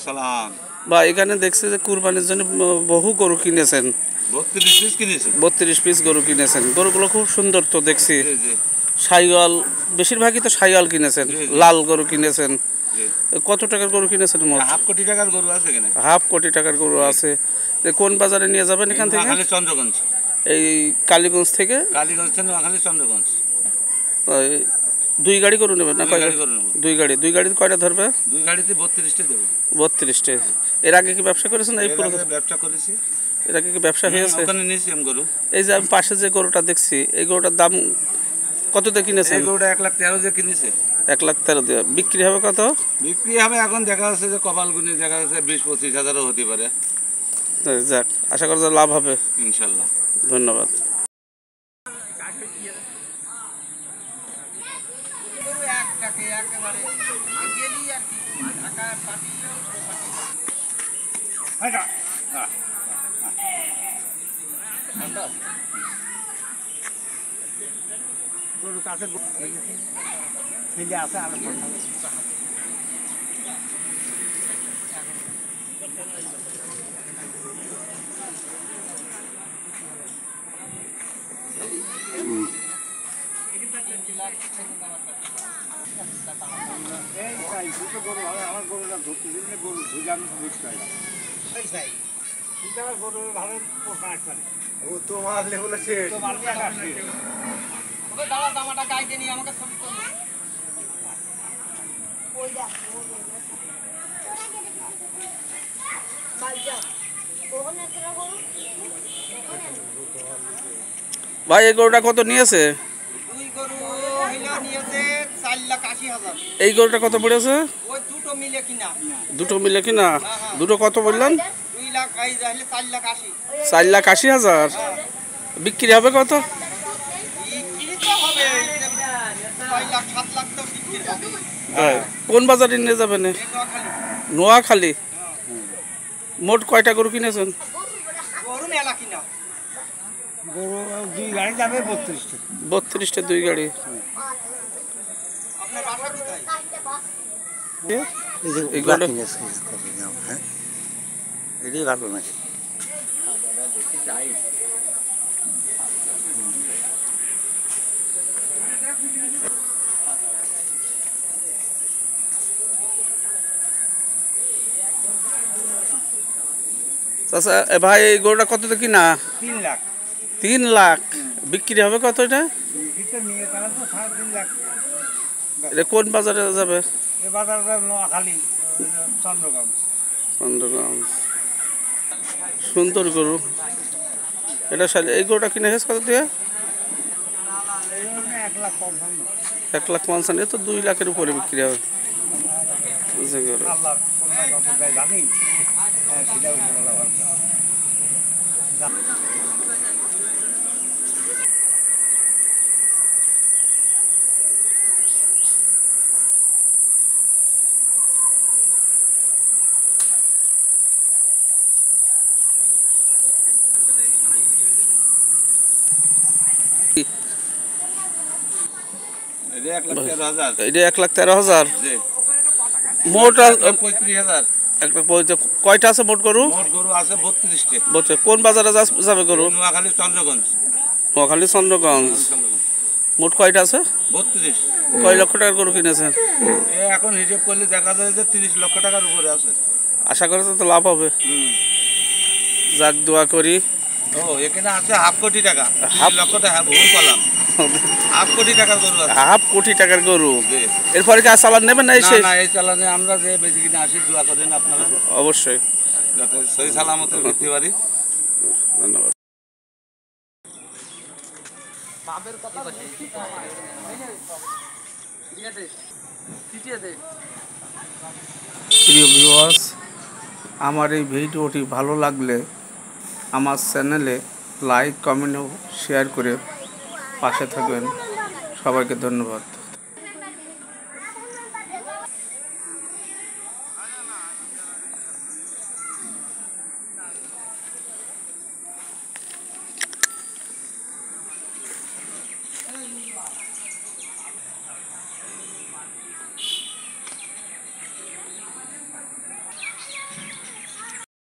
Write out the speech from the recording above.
সালাম। বা এখানে দেখছি যে কুরবানির জন্য বহু গরু কিনেছেন। 32 পিস কিনেছি। 32 পিস গরু কিনেছেন। গরুগুলো খুব সুন্দর তো দেখছি। জি জি। সাইওয়াল, বেশিরভাগই তো সাইওয়াল কিনেছেন। জি, জি। লাল গরু কিনেছেন। জি। কত টাকার গরু কিনেছেন মোট? হাফ কোটি টাকার গরু আছে এখানে। হাফ কোটি টাকার গরু আছে। কোন বাজারে নিয়ে যাবেন এখান থেকে? নোয়াখালী চন্দ্রগঞ্জ। এই কালীগঞ্জ থেকে? কালীগঞ্জ থেকে নোয়াখালী চন্দ্রগঞ্জ। দুই গাড়ি গরু নেবেন না কয় গাড়ি? দুই গাড়ি। দুই গাড়িতে কয়টা ধরবে? দুই গাড়িতে 32টা দেব। 32টে। এর আগে কি ব্যবসা করেছেন? এই পুরো ব্যবসা করেছি। এর আগে কি ব্যবসা হয়েছে? ওখানে নিয়েছি আমি গরু। এই যে আমি পাশে যে গরুটা দেখছি, এই গরুটার দাম কততে কিনেছেন? এই গরুটা 1,13,000 দিয়ে কিনেছে। 1,13,000 দিয়ে। বিক্রি হবে কত? বিক্রি হবে এখন দেখা যাচ্ছে যে কপাল গুনি দেখা যাচ্ছে 20-25 হাজারও হতে পারে। যাক, আশা করি যে লাভ হবে ইনশাল্লাহ। ধন্যবাদ। গরুর কাছে আছে আরো আমার গরুটা ধরতে দিলে গরু ধুলে আমি বুঝতে পারি গরু ভালো পোষা আসবে ও তো মারলে বলে সে তো মারলে আসবে দাদা জামাটা গাইতে নিয়ে আমাকে ছবি তুলবে ওই দেখ ভাই এই গরুটা কত নিয়েছে? দুই গরু হইলা নিয়েছে 4,80,000। এই গরুটা কত পড়েছে? ওই দুটো মিলে কিনা। দুটো মিলে কিনা? দুটো কত বললেন? 2 লাখ এই যাইলে 4,80,000। 4,80,000। বিক্রি হবে কত? বিক্রি তো হবে 6 লাখ 7 লাখ তো বিক্রি হবে। কোন বাজারে নিয়ে যাবেন? নোয়াখালী। মোট কয়টা গরু কিনেছেন? গরু মেলা কিনা। গরু দুই গাড়ি যাবে 32টা। 32টে দুই গাড়ি। আপনার বাসা কোথায়? এই গরুটা এটাই ভালো নাকি? আচ্ছা ভাই এই গরুটা কত দিয়ে কিনা? 3 লাখ। 3 লাখ। বিক্রি হবে কত এটা? বিক্রিটা নিয়ে তারা তো 3.5 লাখ। এটা কোন বাজারে যাবে? এই বাজারটা নোয়াখালী চন্দ্রগঞ্জ। চন্দ্রগঞ্জ। সুন্দর গরু। এটা এই গরুটা কিনে গেছে কত দিয়ে? 1,55,000। এ তো 2 লাখের উপরে বিক্রি হবে। জানি এটা 1,13,000। এটা 1,13,000। মোট 35,000। কয়টা আছে মোট গরু? মোট গরু আছে 32টে। কোন বাজারে যাবে গরু? নোয়াখালী চন্দ্রগঞ্জ। নোয়াখালী চন্দ্রগঞ্জ। মোট কয়টা আছে? 32। কয় লক্ষ টাকার গরু কিনেছেন? এখন হিসাব করলে দেখা যায় যে 30 লক্ষ টাকার উপরে আছে। আশা করি তো লাভ হবে। যাক দোয়া করি। ও এখানে আছে হাফ কোটি টাকা। 3 লক্ষ টাকা ভুল করলাম। হাফ কোটি টাকার গরু আছে। হাফ কোটি টাকার গরু। এরপরে কি আর চালান নেবেন না? না এই চালানে আমরা যে বেশি কিনে আসি দোয়া করেন আপনারা। অবশ্যই। যাতে সহি সালামতে ফিরতে পারি। ধন্যবাদ। প্রিয় ভিউয়ার্স, আমার এই ভিডিওটি ভালো লাগলে আমার চ্যানেলে লাইক, কমেন্ট ও শেয়ার করে পাশে থাকবেন। সবাইকে ধন্যবাদ।